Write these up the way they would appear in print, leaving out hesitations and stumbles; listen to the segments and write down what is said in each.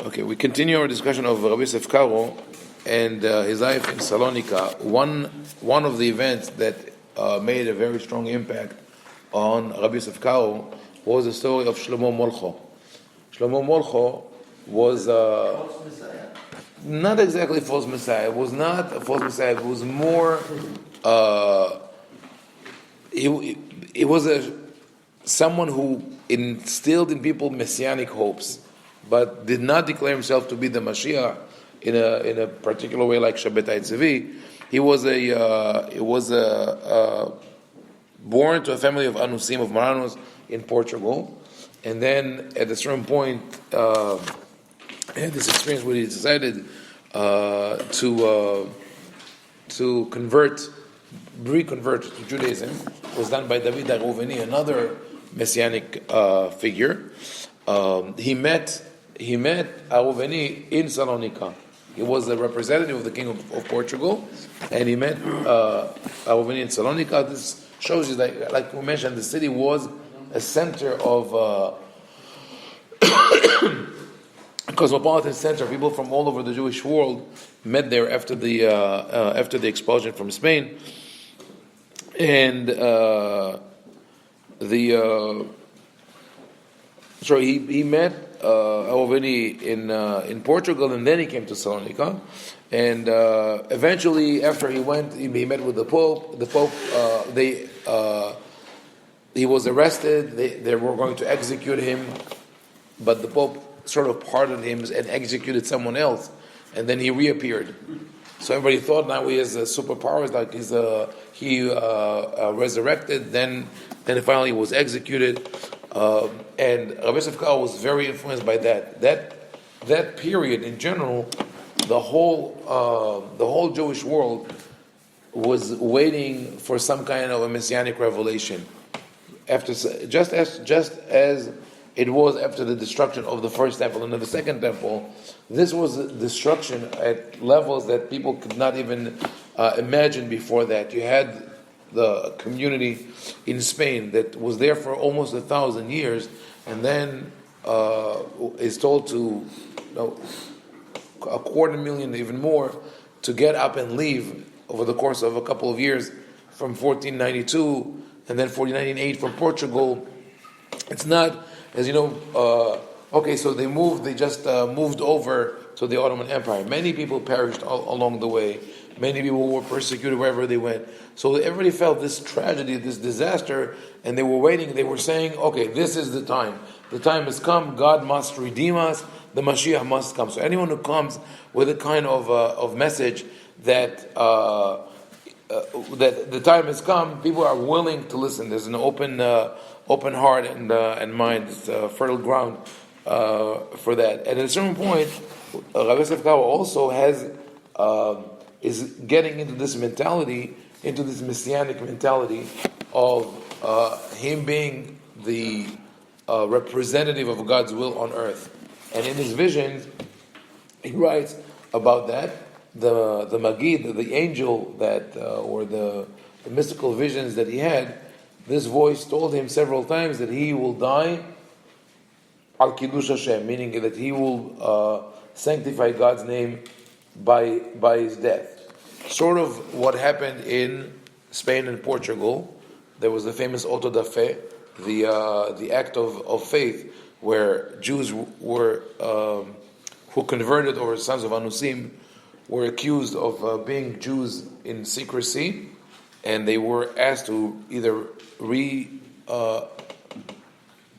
Okay, we continue our discussion of Rabbi Karo and his life in Salonika. One of the events that made a very strong impact on Rabbi Karo was the story of Shlomo Molcho. Shlomo Molcho was not exactly false messiah. It was not a false messiah. It was more. It was someone who instilled in people Messianic hopes, but did not declare himself to be the Mashiach in a particular way like Shabbatai Tzvi. He was born to a family of Anusim, of Maranos in Portugal, and then at a certain point had this experience where he decided to reconvert to Judaism. It was done by David Aruveni, another Messianic figure. He met Aruveni in Salonika. He was the representative of the king of Portugal, and he met Aruveni in Salonika. This shows you that, like we mentioned, the city was a center of cosmopolitan center. People from all over the Jewish world met there after the expulsion from Spain, and he met Aruveni in Portugal, and then he came to Salonika, and eventually, after he went, he met with the Pope. The Pope, he was arrested. They were going to execute him, but the Pope sort of pardoned him and executed someone else, and then he reappeared. So everybody thought now he has superpowers, like he resurrected. Then finally he was executed, and Rabbi Karo was very influenced by that. That period in general, the whole Jewish world was waiting for some kind of a messianic revelation. Just as it was after the destruction of the first temple and of the second temple, this was a destruction at levels that people could not even imagine before that. You had the community in Spain that was there for almost 1,000 years, and then is told to 250,000, even more, to get up and leave over the course of a couple of years from 1492 and then 1498 from Portugal. It's not, as you know, so they just moved over to the Ottoman Empire. Many people perished along the way. Many people were persecuted wherever they went. So everybody felt this tragedy, this disaster, and they were waiting. They were saying, okay, this is the time. The time has come. God must redeem us. The Mashiach must come. So anyone who comes with a kind of message that that the time has come, people are willing to listen. There's an open heart and mind. It's fertile ground for that. And at a certain point, Rabbi Karo also is getting into this mentality, into this messianic mentality of him being the representative of God's will on earth. And in his visions, he writes about that. The Magid, the angel that, or the mystical visions that he had, this voice told him several times that he will die al Kiddush Hashem, meaning that he will sanctify God's name by his death. Sort of what happened in Spain and Portugal. There was the famous auto da fe, the act of faith, where Jews were who converted, or sons of Anusim, were accused of being Jews in secrecy, and they were asked to either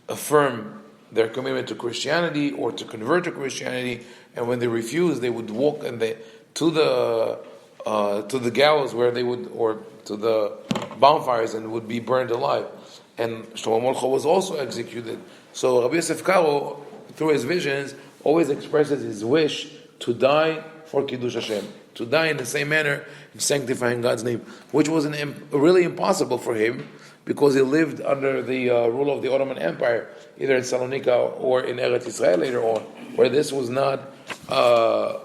affirm their commitment to Christianity or to convert to Christianity. And when they refused, they would walk to the gallows where they would, or to the bonfires, and would be burned alive. And Shlomo Molcho was also executed. So Rabbi Karo, through his visions, always expresses his wish to die for Kiddush Hashem, to die in the same manner in sanctifying God's name, which was really impossible for him, because he lived under the rule of the Ottoman Empire, either in Salonika or in Eretz Israel later on, where this was not a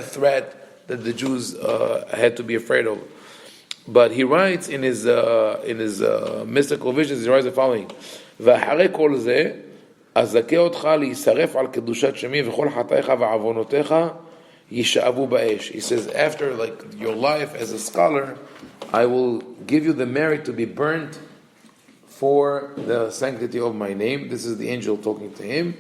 threat that the Jews had to be afraid of. But he writes in his mystical visions, he writes the following: אזכה אותך להישרף על קדושת שמי וכל חטאיך ועוונותיך ישאבו באש. He says, after like your life as a scholar, I will give you the merit to be burnt for the sanctity of my name. This is the angel talking to him.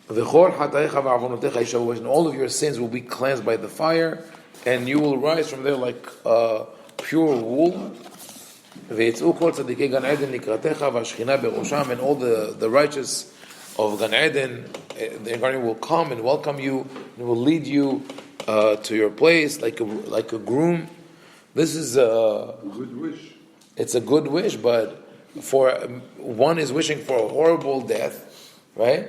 וכל חטאיך ועוונותיך ישאבו באש. And all of your sins will be cleansed by the fire, and you will rise from there like pure wool. ויצאו כל צדיקי גן עדן לקראתך והשכינה בראשם, and all the righteous of Gan Eden, the incarnate will come and welcome you and will lead you to your place like a groom. This is a good wish. It's a good wish, but for one is wishing for a horrible death, right?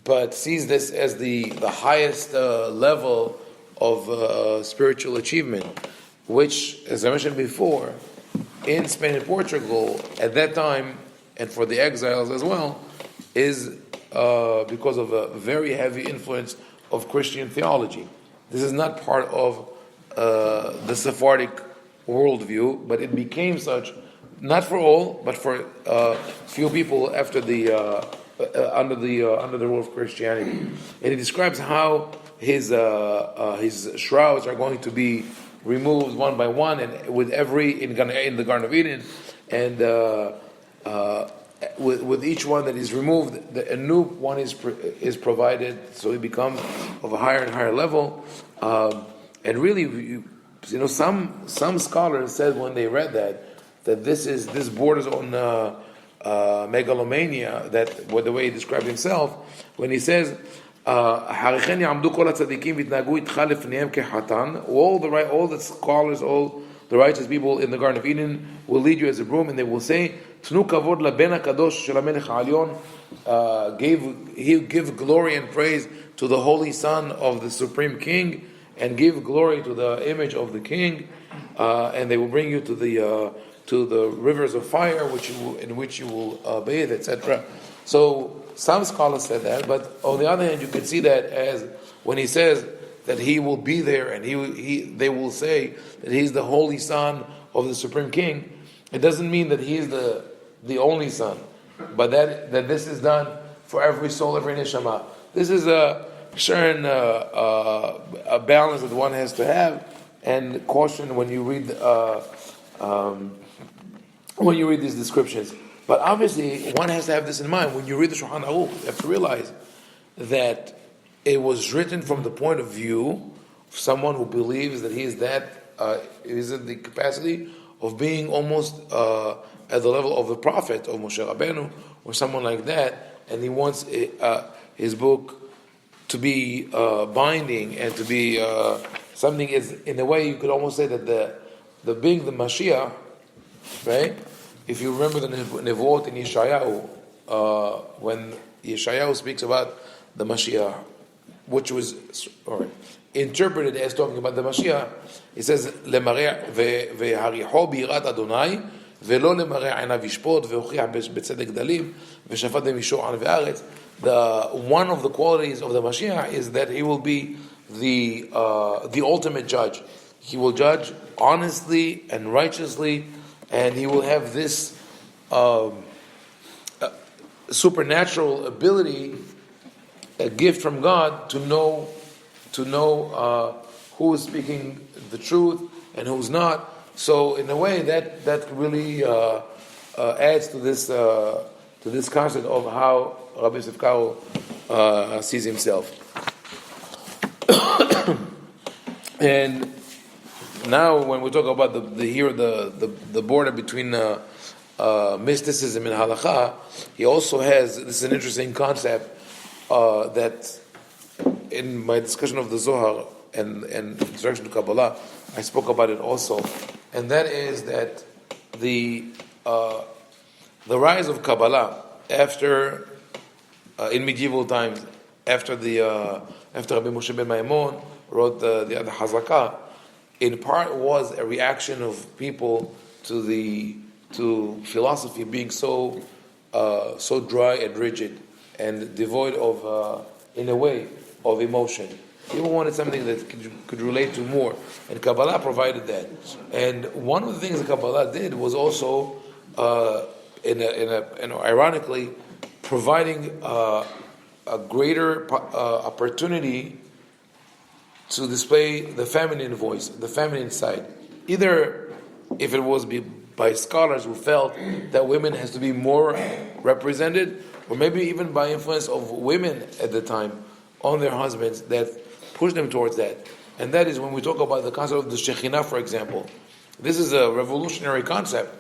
But sees this as the highest level of spiritual achievement, which, as I mentioned before, in Spain and Portugal at that time, and for the exiles as well, is because of a very heavy influence of Christian theology. This is not part of the Sephardic worldview, but it became such, not for all, but for few people after the under the rule of Christianity. And he describes how his shrouds are going to be removed one by one, and with every in the Garden of Eden, and with each one that is removed, a new one is provided, so it becomes of a higher and higher level. And really, some scholars said when they read that this borders on megalomania. That the way he described himself when he says. All the scholars, all the righteous people in the Garden of Eden will lead you as a groom, and they will say, give glory and praise to the Holy Son of the Supreme King, and give glory to the image of the King, and they will bring you to the rivers of fire in which you will bathe, etc. So some scholars said that, but on the other hand, you can see that as when he says that he will be there, and they will say that he's the holy Son of the Supreme King. It doesn't mean that he is the only Son, but that this is done for every soul, every neshama. This is a balance that one has to have, and caution when you read these descriptions. But obviously, one has to have this in mind. When you read the shulchan-aruch, you have to realize that it was written from the point of view of someone who believes that he is is in the capacity of being almost at the level of the prophet, of Moshe Rabbeinu, or someone like that, and he wants his book to be binding and to be something. Is in a way you could almost say that the being the Mashiach, right? If you remember the Nevuot in Yeshayahu, when Yeshayahu speaks about the Mashiach, which was interpreted as talking about the Mashiach, he says, "Ve'hariho birat Adonai, ve'lo lemarei einav yishpot, ve'ochiach betzedek dalim, ve'shafat b'mishor an ve'aretz." One of the qualities of the Mashiach is that he will be the ultimate judge. He will judge honestly and righteously, and he will have this supernatural ability, a gift from God, to know who is speaking the truth and who's not. So in a way that really adds to this concept of how Rabbi Yosef Karo sees himself. And now, when we talk about the border between mysticism and halakha, he also has, this is an interesting concept that in my discussion of the Zohar and introduction to Kabbalah, I spoke about it also, and that is that the rise of Kabbalah after in medieval times, after Rabbi Moshe ben Maimon wrote the Hazakah, in part was a reaction of people to philosophy being so dry and rigid and devoid of, in a way, of emotion. People wanted something that could relate to more, and Kabbalah provided that. And one of the things that Kabbalah did was also, ironically, providing a greater opportunity to display the feminine voice, the feminine side. Either if it was by scholars who felt that women has to be more represented, or maybe even by influence of women at the time on their husbands that pushed them towards that. And that is when we talk about the concept of the Shekhinah, for example. This is a revolutionary concept.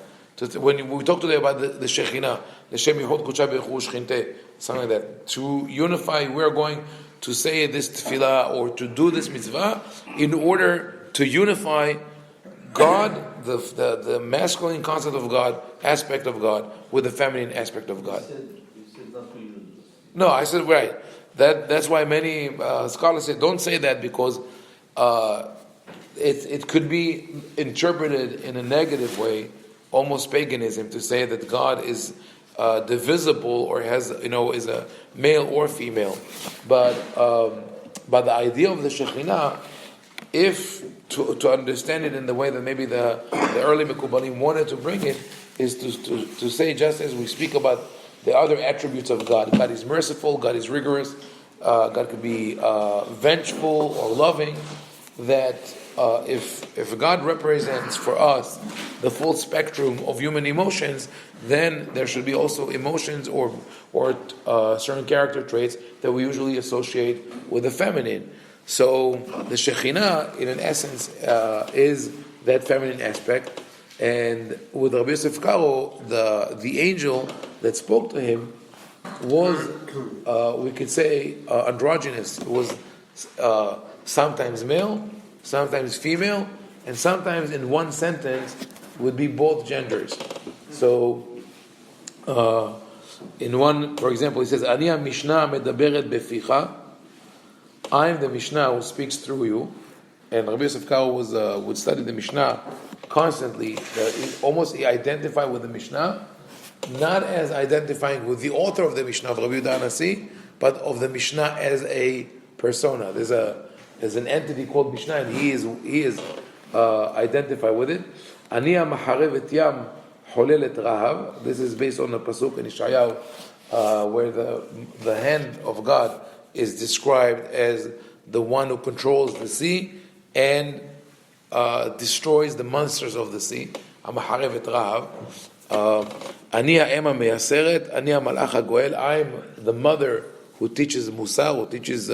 When we talk today about the Shekhinah, the Shem Yehod Kucha Bechu Shechinte, something like that, to unify, we're going to say this tefillah or to do this mitzvah in order to unify God, the masculine concept of God, aspect of God, with the feminine aspect of God. You said not to use this. No, I said right. That's why many scholars say don't say that because it could be interpreted in a negative way, almost paganism, to say that God is divisible or has is a male or female. But the idea of the Shekhinah, if to understand it in the way that maybe the early Mekubalim wanted to bring it, is to say, just as we speak about the other attributes of God. God is merciful, God is rigorous, God could be vengeful or loving, that if God represents for us the full spectrum of human emotions, then there should be also emotions or certain character traits that we usually associate with the feminine. So the Shekhinah, in an essence, is that feminine aspect. And with Rabbi Yosef Karo, the angel that spoke to him was, we could say, androgynous. It was sometimes male, sometimes female, and sometimes in one sentence would be both genders. So, in one, for example, he says, "Ani Mishnah medaberet beficha." I'm the Mishnah who speaks through you. And Rabbi Yosef Karo would study the Mishnah constantly. Almost he identified with the Mishnah, not as identifying with the author of the Mishnah, of Rabbi Yehuda Hanasi, but of the Mishnah as a persona. There's an entity called Mishnah, and he is identified with it. Ani ha'maharev yam holelet rahav. This is based on the pasuk in Ishayahu, where the hand of God is described as the one who controls the sea and destroys the monsters of the sea. Ha'maharev rahav. Ani ha'ema meyaseret, ani ha'malach ha'goel. I'm the mother who teaches musar, who teaches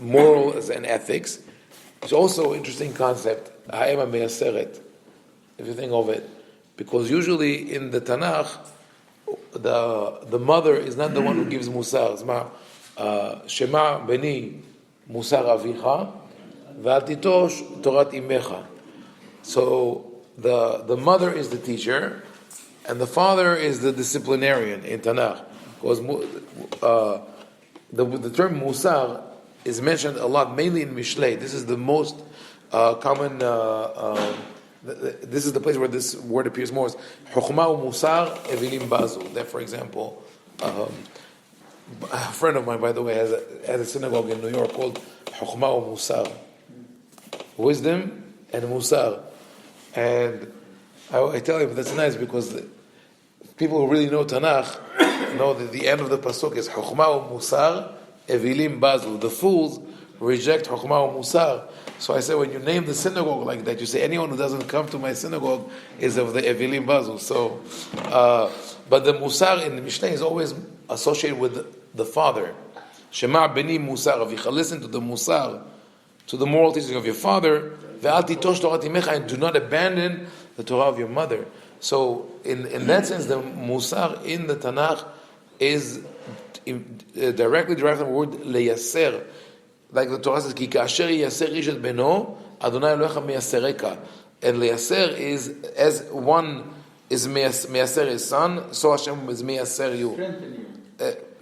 morals and ethics. It's also an interesting concept, ha'ema meyaseret, if you think of it. Because usually in the Tanakh, the mother is not the one who gives musar. Shema beni musar avicha, v'al titosh torat imecha. So the mother is the teacher, and the father is the disciplinarian in Tanakh. Because the term musar is mentioned a lot, mainly in Mishlei. This is the most common. This is the place where this word appears more. Chokhmah u'musar evilim bazu. That, for example, a friend of mine, by the way, has a synagogue in New York called Chokhmah u'musar, wisdom and musar. And I tell him that's nice because people who really know Tanakh know that the end of the pasuk is Chokhmah u'musar evilim bazu. The fools reject Chokhmah u'musar. So I said, when you name the synagogue like that, you say anyone who doesn't come to my synagogue is of the evilim bazu. So, but the musar in the Mishnah is always associated with the father. Shema beni musar avicha. Listen to the musar, to the moral teaching of your father. Ve'al titosh torat imecha, and do not abandon the Torah of your mother. So, in that sense, the musar in the Tanakh is directly derived from the word leyaser. Like the Torah says, "Ki kasher yaser ish et beno, Adonai Elohecha meyasereka." And leyaser is as one is meyaser his son, so Hashem is meyaser you.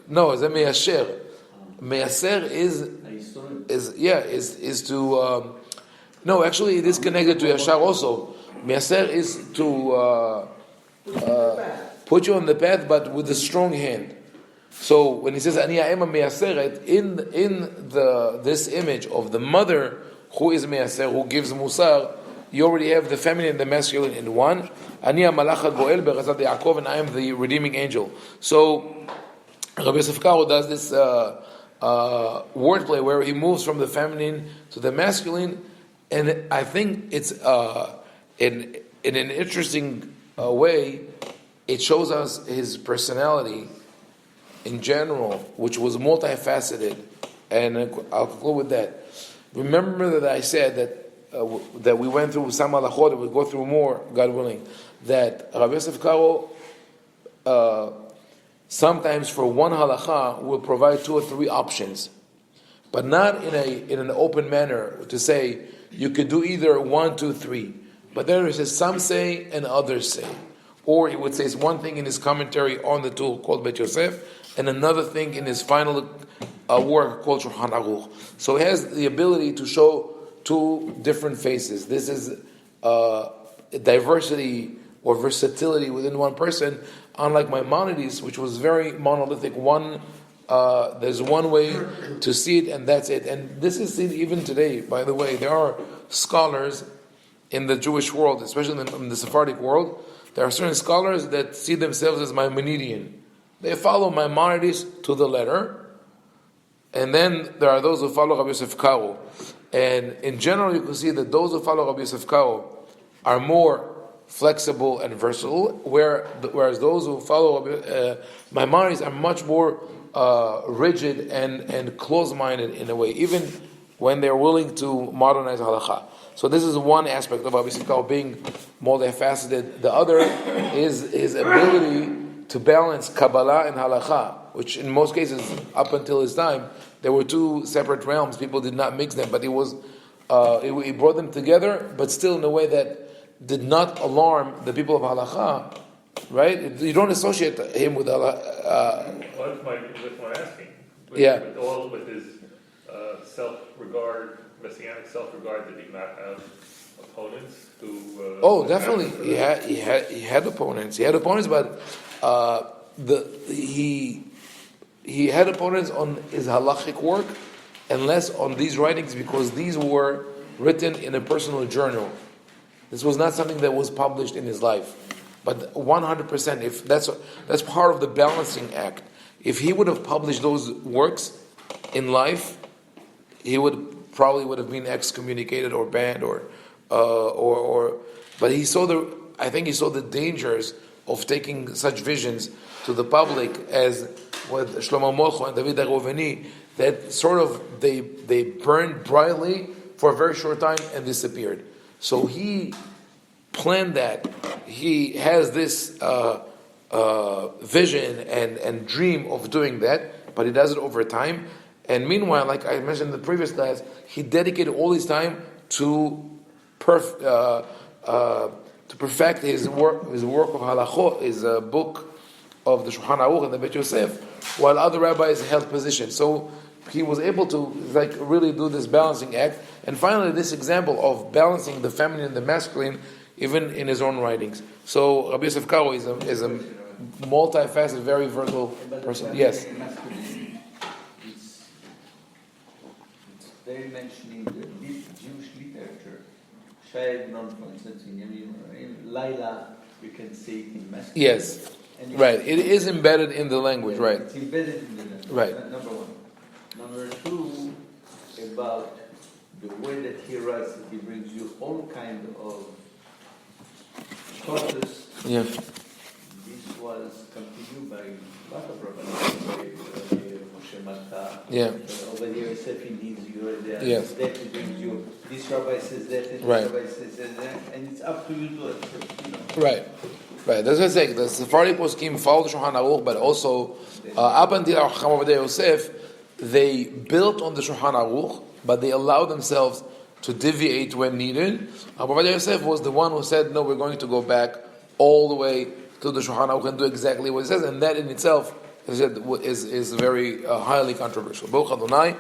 No, it's a meyasher. Meyaser is to. No, actually, it is connected to Yashar also. Meyaser is to put you on the path, but with a strong hand. So when he says Ani ha'ema meyaseret, in this image of the mother who is meyaser, who gives musar, you already have the feminine and the masculine in one. Ani malach hagoel be'chazat Yaakov, and I am the redeeming angel. So Rabbi Yosef Karo does this wordplay where he moves from the feminine to the masculine, and I think it's in an interesting way. It shows us his personality in general, which was multifaceted, and I'll conclude with that. Remember that I said that we went through some halachot, and we'll go through more, God willing, that Rabbi Yosef Karo sometimes for one halacha will provide 2 or 3 options, but not in an open manner to say you could do either 1, 2, 3. But there it says some say and others say. Or he would say one thing in his commentary on the tool called Bet Yosef, and another thing in his final work called shulchan-aruch. So he has the ability to show 2 different faces. This is diversity or versatility within one person, unlike Maimonides, which was very monolithic. There's one way to see it, and that's it. And this is seen even today, by the way. There are scholars in the Jewish world, especially in the Sephardic world. There are certain scholars that see themselves as Maimonidean. They follow Maimonides to the letter, and then there are those who follow Rabbi Yosef Karo. And in general, you can see that those who follow Rabbi Yosef Karo are more flexible and versatile, whereas those who follow Maimonides are much more rigid and close-minded in a way, even when they're willing to modernize halakha. So this is one aspect of Rabbi Yosef Karo being multifaceted. The other is his ability to balance Kabbalah and halakha, which in most cases, up until his time, there were 2 separate realms. People did not mix them, but he brought them together, but still in a way that did not alarm the people of halakha, right? You don't associate him with halakha. That's my asking. With his self-regard, Messianic self-regard, did he not have opponents who? Definitely. He had opponents. He had opponents, but he had opponents on his halachic work and less on these writings, because these were written in a personal journal. This was not something that was published in his life. But 100%, if that's part of the balancing act. If he would have published those works in life, he would have been excommunicated or banned or but I think he saw the dangers of taking such visions to the public as with Shlomo Molcho and David Aroveni, that sort of they burned brightly for a very short time and disappeared. So he planned that. He has this vision and dream of doing that, but he does it over time. And meanwhile, like I mentioned in the previous class, he dedicated all his time to perfect his work of halachot, his book of the shulchan-aruch and the Bet Yosef, while other rabbis held positions. So he was able to really do this balancing act. And finally, this example of balancing the feminine and the masculine, even in his own writings. So Rabbi Yosef Karo is a multifaceted, very versatile person. Yes. They mentioning the Jewish literature. Shai non, for instance, in Laila, you can see it in masculine. Yes. Right. It is embedded in the language, right? It's embedded in the language. Right. Number 1. Number 2, about the way that he writes, he brings you all kind of sources. Yeah. This was continued by a lot of rabbis, Moshe Malka, Yeah. Ovadia Yosef in his Yes. that he brings you. This rabbi says that, and Right. this rabbi says that, and it's up to you to accept. Right. That's what I say. The Sephardic poskim followed the shulchan-aruch, but also up until Haim Ovadia Yosef, they built on the shulchan-aruch, but they allowed themselves to deviate when needed. Haim Ovadia Yosef was the one who said, no, we're going to go back all the way to the shulchan-aruch and do exactly what it says, and that in itself, as I said, is very highly controversial. Baruch Adonai.